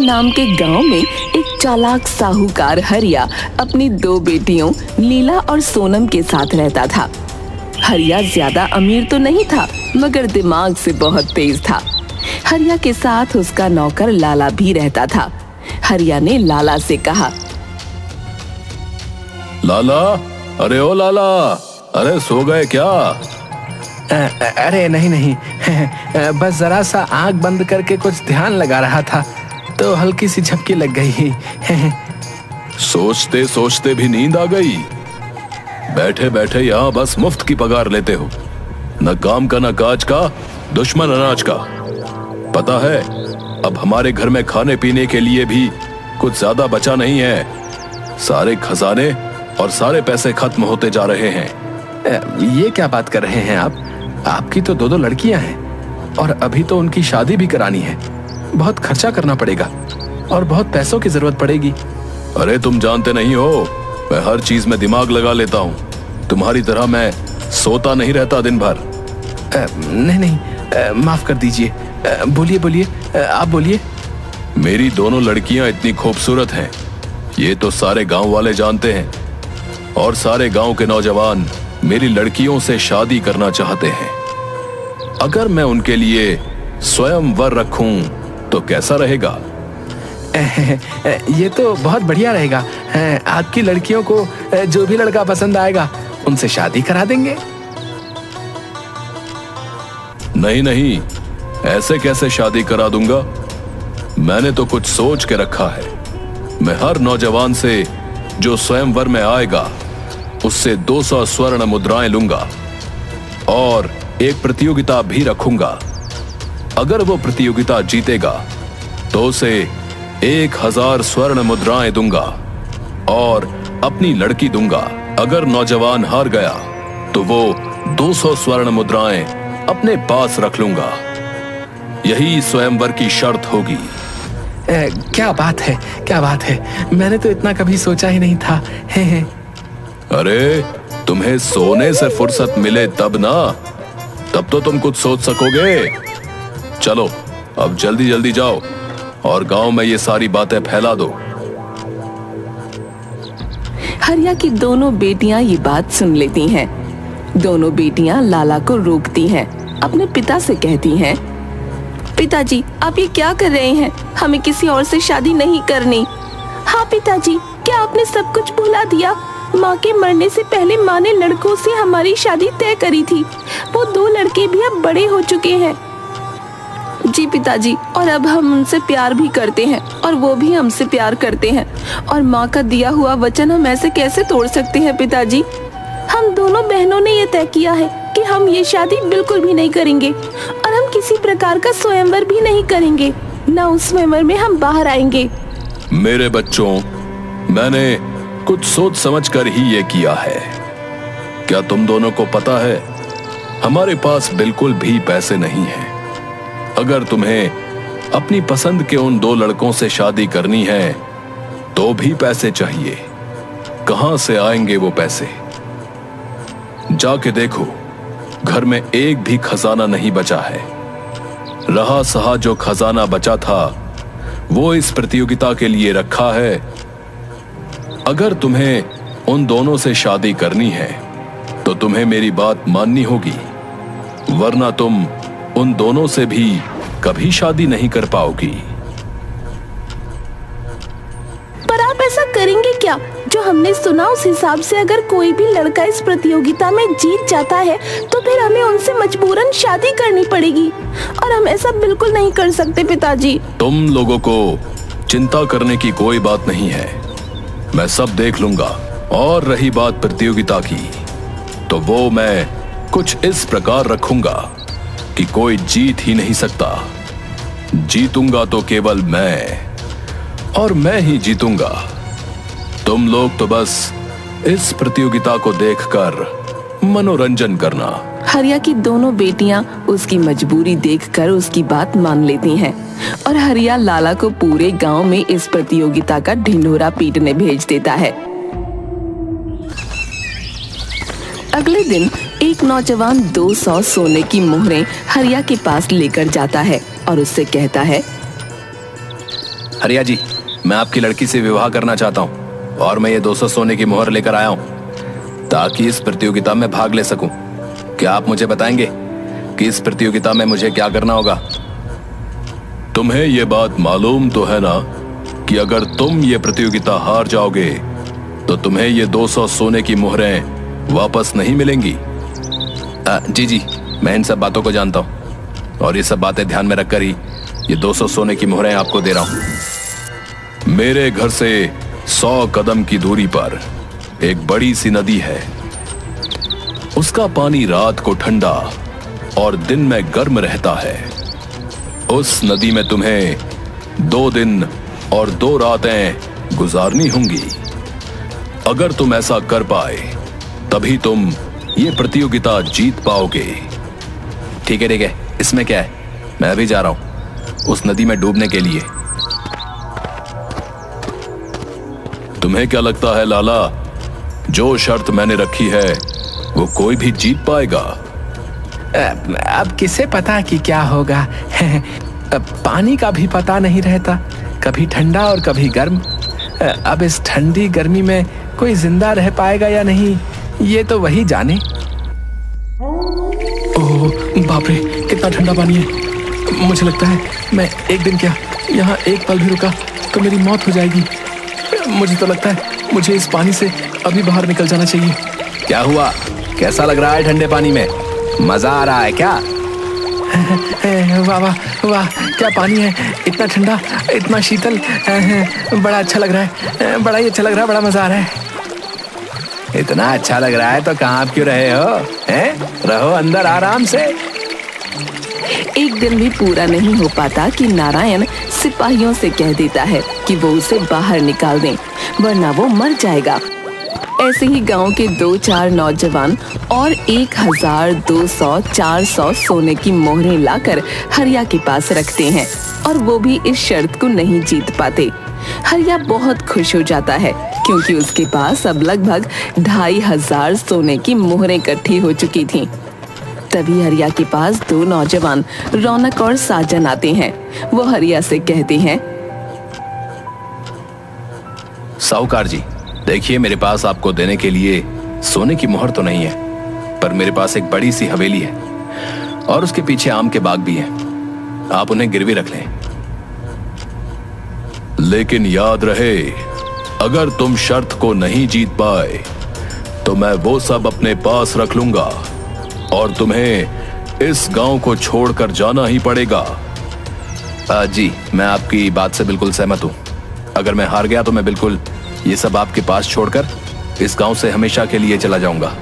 नाम के गांव में एक चालाक साहूकार हरिया अपनी दो बेटियों लीला और सोनम के साथ रहता था। हरिया ज्यादा अमीर तो नहीं था, मगर दिमाग से बहुत तेज था। हरिया के साथ उसका नौकर लाला भी रहता था। हरिया ने लाला से कहा, लाला, अरे ओ लाला, अरे सो गए क्या? अरे नहीं बस जरा सा आंख बंद करके कुछ ध्यान लगा रहा था तो हल्की सी झपकी लग गई। सोचते सोचते भी नींद आ गई? बैठे बैठे यहाँ बस मुफ्त की पगार लेते हो, न काम का न काज का, दुश्मन अनाज का। पता है अब हमारे घर में खाने पीने के लिए भी कुछ ज्यादा बचा नहीं है। सारे खजाने और सारे पैसे खत्म होते जा रहे हैं। ये क्या बात कर रहे हैं आप? आपकी तो दो लड़कियां हैं और अभी तो उनकी शादी भी करानी है। बहुत खर्चा करना पड़ेगा और बहुत पैसों की जरूरत पड़ेगी। अरे तुम जानते नहीं हो, मैं हर चीज में दिमाग लगा लेता हूँ। तुम्हारी तरह मैं सोता नहीं रहता दिन भर। नहीं, माफ कर दीजिए। बोलिए, आप बोलिए। मेरी दोनों लड़कियां इतनी खूबसूरत हैं, ये तो सारे गांव वाले जानते हैं, और सारे गांव के नौजवान मेरी लड़कियों से शादी करना चाहते हैं। अगर मैं उनके लिए स्वयंवर रखूं तो कैसा रहेगा? ये तो बहुत बढ़िया रहेगा। आपकी लड़कियों को जो भी लड़का पसंद आएगा उनसे शादी करा देंगे। नहीं, ऐसे कैसे शादी करा दूंगा? मैंने तो कुछ सोच के रखा है। मैं हर नौजवान से जो स्वयंवर में आएगा उससे 200 स्वर्ण मुद्राएं लूंगा और एक प्रतियोगिता भी रखूंगा। अगर वो प्रतियोगिता जीतेगा तो उसे 1000 स्वर्ण मुद्राएं दूंगा और अपनी लड़की दूंगा। अगर नौजवान हार गया तो वो 200 स्वर्ण मुद्राएं अपने पास रख लूंगा। यही स्वयंवर की शर्त होगी। क्या बात है, मैंने तो इतना कभी सोचा ही नहीं था। अरे तुम्हें सोने से फुर्सत मिले तब ना, तब तो तुम कुछ सोच सकोगे। चलो अब जल्दी जल्दी जाओ और गांव में ये सारी बातें फैला दो। हरिया की दोनों बेटियां ये बात सुन लेती हैं। दोनों बेटियां लाला को रोकती हैं, अपने पिता से कहती हैं, पिताजी आप ये क्या कर रहे हैं? हमें किसी और से शादी नहीं करनी। हाँ पिताजी, क्या आपने सब कुछ भुला दिया? माँ के मरने से पहले माँ ने लड़कों से हमारी शादी तय करी थी। वो 2 लड़के भी अब बड़े हो चुके हैं। जी पिताजी, और अब हम उनसे प्यार भी करते हैं और वो भी हमसे प्यार करते हैं, और माँ का दिया हुआ वचन हम ऐसे कैसे तोड़ सकते हैं पिताजी? हम दोनों बहनों ने ये तय किया है कि हम ये शादी बिल्कुल भी नहीं करेंगे और हम किसी प्रकार का स्वयंवर भी नहीं करेंगे। ना उस स्वयंवर में हम बाहर आएंगे। मेरे बच्चों, मैंने कुछ सोच समझ कर ही ये किया है। क्या तुम दोनों को पता है, हमारे पास बिल्कुल भी पैसे नहीं हैं। अगर तुम्हें अपनी पसंद के उन 2 लड़कों से शादी करनी है तो भी पैसे चाहिए। कहां से आएंगे वो पैसे? जाके देखो, घर में एक भी खजाना नहीं बचा है। रहा सहा जो खजाना बचा था वो इस प्रतियोगिता के लिए रखा है। अगर तुम्हें उन दोनों से शादी करनी है तो तुम्हें मेरी बात माननी होगी, वरना तुम उन दोनों से भी कभी शादी नहीं कर पाओगी। पर आप ऐसा करेंगे क्या? जो हमने सुना उस हिसाब से अगर कोई भी लड़का इस प्रतियोगिता में जीत जाता है तो फिर हमें उनसे मजबूरन शादी करनी पड़ेगी, और हम ऐसा बिल्कुल नहीं कर सकते पिताजी। तुम लोगों को चिंता करने की कोई बात नहीं है, मैं सब देख लूंगा। और रही बात प्रतियोगिता की, तो वो मैं कुछ इस प्रकार रखूंगा कि कोई जीत ही नहीं सकता। जीतूंगा तो केवल मैं, और मैं ही जीतूंगा। तुम लोग तो बस इस प्रतियोगिता को देखकर मनोरंजन करना। हरिया की दोनों बेटियां उसकी मजबूरी देखकर उसकी बात मान लेती हैं, और हरिया लाला को पूरे गांव में इस प्रतियोगिता का ढिंढोरा पीटने भेज देता है। अगले दिन एक नौजवान 200 सोने की मोहरें हरिया के पास लेकर जाता है और उससे कहता है, हरिया जी, मैं आपकी लड़की से विवाह करना चाहता हूँ और मैं ये 200 सोने की मोहर लेकर आया हूँ ताकि इस प्रतियोगिता में भाग ले सकूं। क्या आप मुझे बताएंगे कि इस प्रतियोगिता में मुझे क्या करना होगा? तुम्हें ये बात मालूम तो है ना कि अगर तुम ये प्रतियोगिता हार जाओगे तो तुम्हें ये 200 सोने की मोहरें वापस नहीं मिलेंगी। जी, मैं इन सब बातों को जानता हूँ और ये सब बातें ध्यान में रखकर ही ये 200 सोने की मोहरें आपको दे रहा हूँ। मेरे घर से 100 कदम की दूरी पर एक बड़ी सी नदी है। उसका पानी रात को ठंडा और दिन में गर्म रहता है। उस नदी में तुम्हें 2 दिन और 2 रातें गुजारनी होंगी। अगर तुम ऐसा कर पाए तभी तुम ये प्रतियोगिता जीत पाओगे। ठीक है, इसमें क्या है, मैं अभी जा रहा हूं उस नदी में डूबने के लिए। तुम्हें क्या लगता है लाला, जो शर्त मैंने रखी है वो कोई भी जीत पाएगा? अब किसे पता कि क्या होगा। पानी का भी पता नहीं रहता, कभी ठंडा और कभी गर्म। अब इस ठंडी गर्मी में कोई जिंदा रह पाएगा या नहीं, ये तो वही जाने। ओह बाप रे, कितना ठंडा पानी है। मुझे लगता है मैं एक दिन क्या, यहाँ एक पल भी रुका तो मेरी मौत हो जाएगी। मुझे तो लगता है मुझे इस पानी से अभी बाहर निकल जाना चाहिए। क्या हुआ, कैसा लग रहा है ठंडे पानी में? मजा आ रहा है क्या? वाह वाह वाह, क्या पानी है, इतना ठंडा, इतना शीतल। बड़ा अच्छा लग रहा है, बड़ा ही अच्छा लग रहा है, बड़ा मजा आ रहा है। इतना अच्छा लग रहा है तो कहाँ क्यों रहे हो? रहो अंदर आराम से। एक दिन भी पूरा नहीं हो पाता कि नारायण सिपाहियों से कह देता है कि वो उसे बाहर निकाल दें, वरना वो मर जाएगा। ऐसे ही गांव के 2-4 नौजवान और 1200-400 सोने की मोहरें लाकर हरिया के पास रखते हैं और वो भी इस शर्त को नहीं जीत पाते। हरिया बहुत खुश हो जाता है क्योंकि उसके पास अब लगभग 2500 सोने की मोहरें इकट्ठी हो चुकी थीं। तभी हरिया के पास 2 नौजवान रौनक और साजन आते हैं। वो हरिया से कहते हैं, साहूकार जी, देखिए मेरे पास आपको देने के लिए सोने की मोहर तो नहीं है, पर मेरे पास एक बड़ी सी हवेली है और उसके पीछे आम के बाग भी हैं। आप उन्हें गिरवी रख लें। लेकिन याद रहे, अगर तुम शर्त को नहीं जीत पाए तो मैं वो सब अपने पास रख लूंगा और तुम्हें इस गांव को छोड़कर जाना ही पड़ेगा। जी, मैं आपकी बात से बिल्कुल सहमत हूं। अगर मैं हार गया तो मैं बिल्कुल ये सब आपके पास छोड़कर इस गांव से हमेशा के लिए चला जाऊंगा।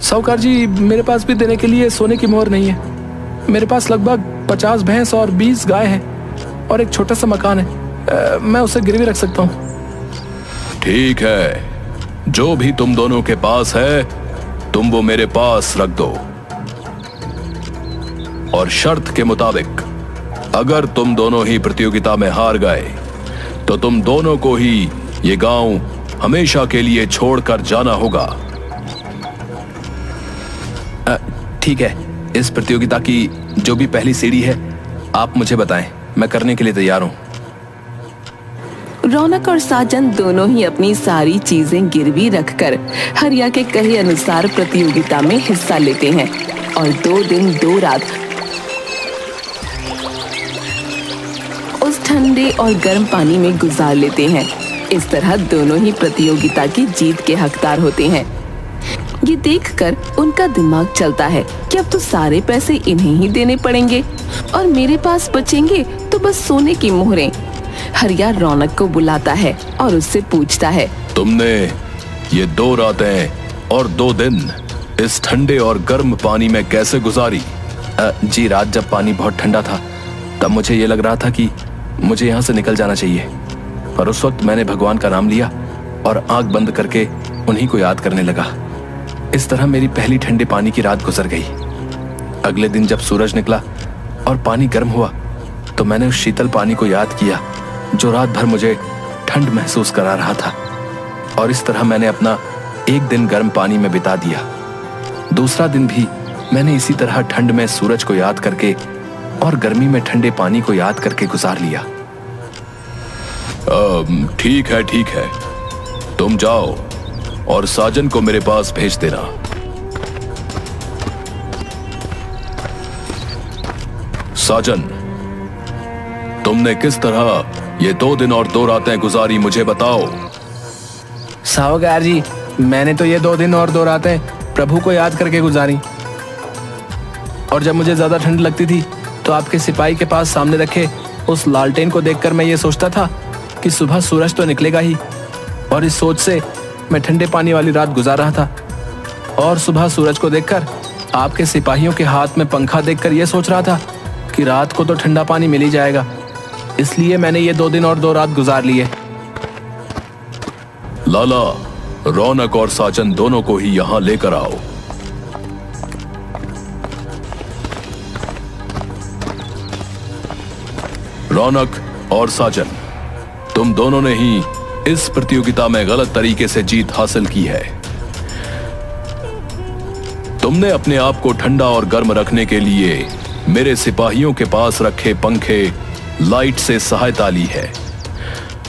साहूकार जी, मेरे पास भी देने के लिए सोने की मोहर नहीं है। मेरे पास लगभग 50 भैंस और 20 गाय हैं और एक छोटा सा मकान है। मैं उसे गिरवी रख सकता हूँ। ठीक है, जो भी तुम दोनों के पास है तुम वो मेरे पास रख दो और शर्त के मुताबिक अगर तुम दोनों ही प्रतियोगिता में हार गए तो तुम दोनों को ही ये गांव हमेशा के लिए छोड़कर जाना होगा। ठीक है, इस प्रतियोगिता की जो भी पहली सीढ़ी है आप मुझे बताएं, मैं करने के लिए तैयार हूं। रौनक और साजन दोनों ही अपनी सारी चीजें गिरवी रखकर हरिया के कहे अनुसार प्रतियोगिता में हिस्सा लेते हैं और 2 दिन 2 रात उस ठंडे और गर्म पानी में गुजार लेते हैं। इस तरह दोनों ही प्रतियोगिता की जीत के हकदार होते हैं। ये देखकर उनका दिमाग चलता है कि अब तो सारे पैसे इन्हें ही देने पड़ेंगे और मेरे पास बचेंगे तो बस सोने की मोहरें। हरिया रौनक को बुलाता है और उससे पूछता है, तुमने ये 2 रातें और 2 दिन इस ठंडे और गर्म पानी में कैसे गुजारी? जी, रात जब पानी बहुत ठंडा था तब मुझे ये लग रहा था कि मुझे यहाँ से निकल जाना चाहिए, पर उस वक्त मैंने भगवान का नाम लिया और आंख बंद करके उन्हीं को याद करने लगा। इस तरह मेरी पहली ठंडे पानी की रात गुजर गई। अगले दिन जब सूरज निकला और पानी गर्म हुआ तो मैंने उस शीतल पानी को याद किया जो रात भर मुझे ठंड महसूस करा रहा था, और इस तरह मैंने अपना एक दिन गर्म पानी में बिता दिया। दूसरा दिन भी मैंने इसी तरह ठंड में सूरज को याद करके और गर्मी में ठंडे पानी को याद करके गुजार लिया। ठीक है, तुम जाओ और साजन को मेरे पास भेज देना। साजन, तुमने किस तरह ये 2 दिन और 2 रातें गुजारी, मुझे बताओ। साहूकार जी, मैंने तो ये 2 दिन और 2 रातें प्रभु को याद करके गुजारी। और जब मुझे ज्यादा ठंड लगती थी तो आपके सिपाही के पास सामने रखे उस लालटेन को देखकर मैं ये सोचता था कि सुबह सूरज तो निकलेगा ही। और इस सोच से मैं ठंडे पानी वाली रात गुजार रहा था। और सुबह सूरज को देखकर आपके सिपाहियों के हाथ में पंखा देखकर यह सोच रहा था कि रात को तो ठंडा पानी मिल ही जाएगा। इसलिए मैंने ये 2 दिन और 2 रात गुजार लिए। लाला, रौनक और साजन दोनों को ही यहां लेकर आओ। रौनक और साजन, तुम दोनों ने ही इस प्रतियोगिता में गलत तरीके से जीत हासिल की है। तुमने अपने आप को ठंडा और गर्म रखने के लिए मेरे सिपाहियों के पास रखे पंखे, लाइट से सहायता ली है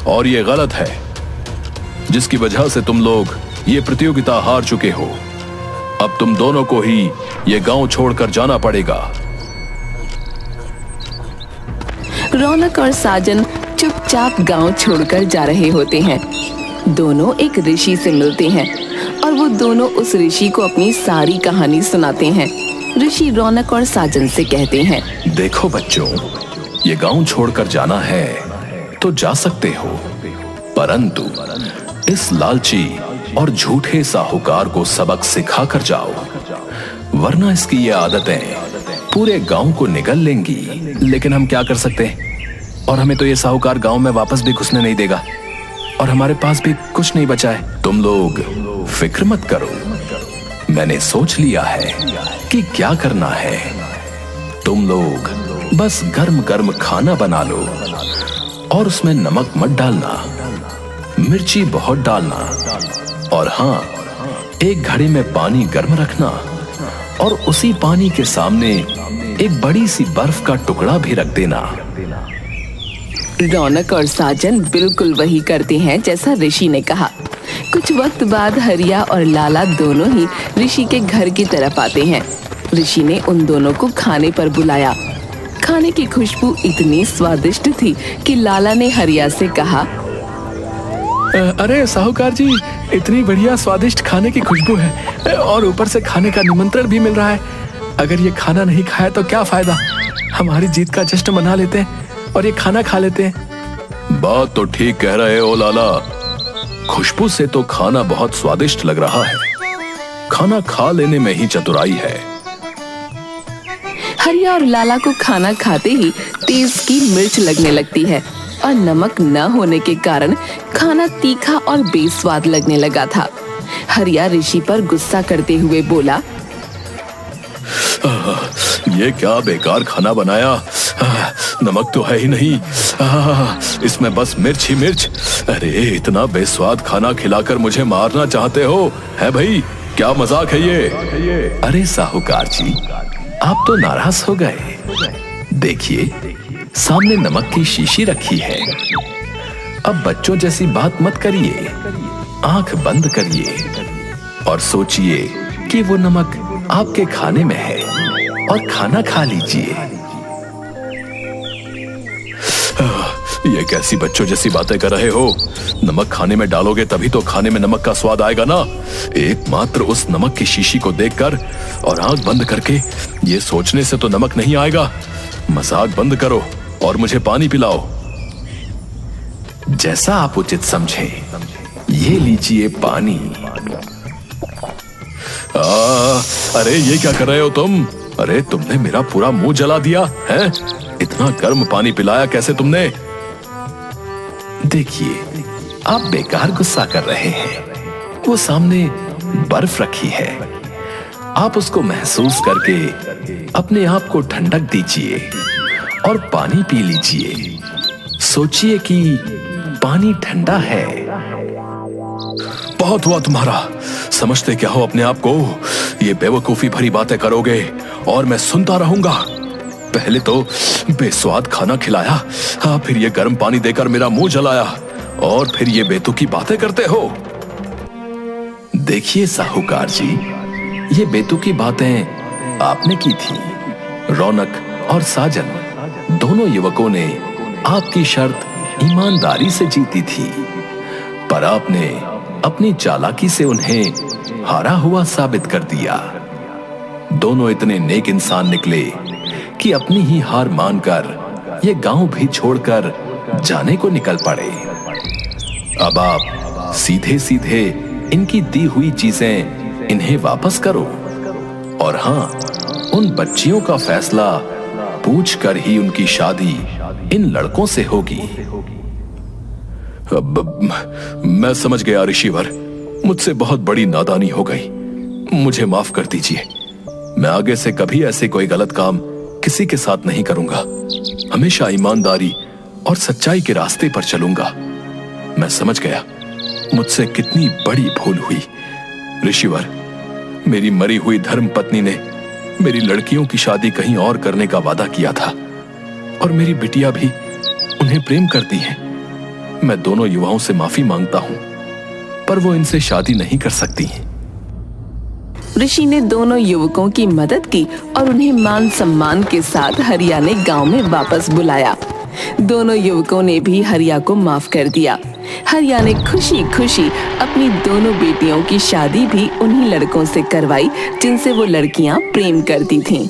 और यह गलत है, जिसकी वजह से तुम लोग ये प्रतियोगिता हार चुके हो। अब तुम दोनों को ही ये गांव छोड़कर जाना पड़ेगा। रौनक और साजन चुपचाप गांव छोड़कर जा रहे होते हैं। दोनों एक ऋषि से मिलते हैं और वो दोनों उस ऋषि को अपनी सारी कहानी सुनाते हैं। ऋषि रौनक और साजन से कहते हैं, देखो बच्चों, ये गांव छोड़कर जाना है तो जा सकते हो, परंतु इस लालची और झूठे साहूकार को सबक सिखा कर जाओ, वरना इसकी ये आदतें पूरे गांव को निगल लेंगी। लेकिन हम क्या कर सकते हैं? और हमें तो ये साहूकार गांव में वापस भी घुसने नहीं देगा और हमारे पास भी कुछ नहीं बचा है। तुम लोग फिक्र मत करो, मैंने सोच लिया है कि क्या करना है। तुम लोग बस गर्म गर्म खाना बना लो और उसमें नमक मत डालना, मिर्ची बहुत डालना, और हाँ, एक घड़े में पानी गर्म रखना और उसी पानी के सामने एक बड़ी सी बर्फ का टुकड़ा भी रख देना। रौनक और साजन बिल्कुल वही करते हैं जैसा ऋषि ने कहा। कुछ वक्त बाद हरिया और लाला दोनों ही ऋषि के घर की तरफ आते हैं। ऋषि ने उन दोनों को खाने पर बुलाया। खाने की खुशबू इतनी स्वादिष्ट थी कि लाला ने हरिया से कहा, अरे साहूकार जी, इतनी बढ़िया स्वादिष्ट खाने की खुशबू है और ऊपर से खाने का निमंत्रण भी मिल रहा है। अगर ये खाना नहीं खाया तो क्या फायदा? हमारी जीत का जश्न मना लेते हैं और ये खाना खा लेते हैं। बात तो ठीक कह रहे हो लाला, खुशबू से तो खाना बहुत स्वादिष्ट लग रहा है। खाना खा लेने में ही चतुराई है। हरिया और लाला को खाना खाते ही तेज की मिर्च लगने लगती है और नमक न होने के कारण खाना तीखा और बेस्वाद लगने लगा था। हरिया ऋषि पर गुस्सा करते हुए बोला, ये क्या बेकार खाना बनाया, नमक तो है ही नहीं, इसमें बस मिर्च ही मिर्च। अरे इतना बेस्वाद खाना खिलाकर मुझे मारना चाहते हो, है भाई? क्या मजाक है ये? अरे साहूकार जी, आप तो नाराज हो गए। देखिए, सामने नमक की शीशी रखी है। अब बच्चों जैसी बात मत करिए, आंख बंद करिए और सोचिए कि वो नमक आपके खाने में है और खाना खा लीजिए। ये कैसी बच्चों जैसी बातें कर रहे हो? नमक खाने में डालोगे तभी तो खाने में नमक का स्वाद आएगा ना। एकमात्र उस नमक की शीशी को देखकर और आंख बंद करके ये सोचने से तो नमक नहीं आएगा। मजाक बंद करो और मुझे पानी पिलाओ। जैसा आप उचित समझें। ये लीजिए पानी। अरे ये क्या कर रहे हो तुम? अरे तुमने मेरा पूरा मुंह जला दिया है। इतना गर्म पानी पिलाया कैसे तुमने? देखिए, आप बेकार गुस्सा कर रहे हैं। वो सामने बर्फ रखी है, आप उसको महसूस करके अपने आप को ठंडक दीजिए और पानी पी लीजिए। सोचिए कि पानी ठंडा है। बहुत हुआ तुम्हारा, समझते क्या हो अपने आप को? ये बेवकूफी भरी बातें करोगे और मैं सुनता रहूंगा। पहले तो बेस्वाद खाना खिलाया, फिर ये गर्म पानी देकर मेरा मुंह जलाया। और फिर ये बेतुकी बातें करते हो। देखिए साहूकार जी, ये बेतुकी बातें आपने की थी। रौनक और साजन दोनों युवकों ने आपकी शर्त ईमानदारी से जीती थी, पर आपने अपनी चालाकी से उन्हें हारा हुआ साबित कर दिया। दोनों इतने नेक इंसान निकले कि अपनी ही हार मानकर ये गांव भी छोड़कर जाने को निकल पड़े। अब आप सीधे सीधे इनकी दी हुई चीजें इन्हें वापस करो, और हां, उन बच्चियों का फैसला पूछकर ही उनकी शादी इन लड़कों से होगी। मैं समझ गया ऋषिवर, मुझसे बहुत बड़ी नादानी हो गई, मुझे माफ कर दीजिए। मैं आगे से कभी ऐसे कोई गलत काम किसी के साथ नहीं करूंगा। हमेशा ईमानदारी और सच्चाई के रास्ते पर चलूंगा। मैं समझ गया मुझसे कितनी बड़ी भूल हुई। ऋषिवर, मेरी मरी हुई धर्म पत्नी ने मेरी लड़कियों की शादी कहीं और करने का वादा किया था, और मेरी बिटिया भी उन्हें प्रेम करती है। मैं दोनों युवाओं से माफी मांगता हूं, पर वो इनसे शादी नहीं कर सकती। ऋषि ने दोनों युवकों की मदद की और उन्हें मान सम्मान के साथ हरिया ने गांव में वापस बुलाया। दोनों युवकों ने भी हरिया को माफ कर दिया। हरिया ने खुशी खुशी अपनी दोनों बेटियों की शादी भी उन्हीं लड़कों से करवाई जिनसे वो लड़कियां प्रेम करती थीं।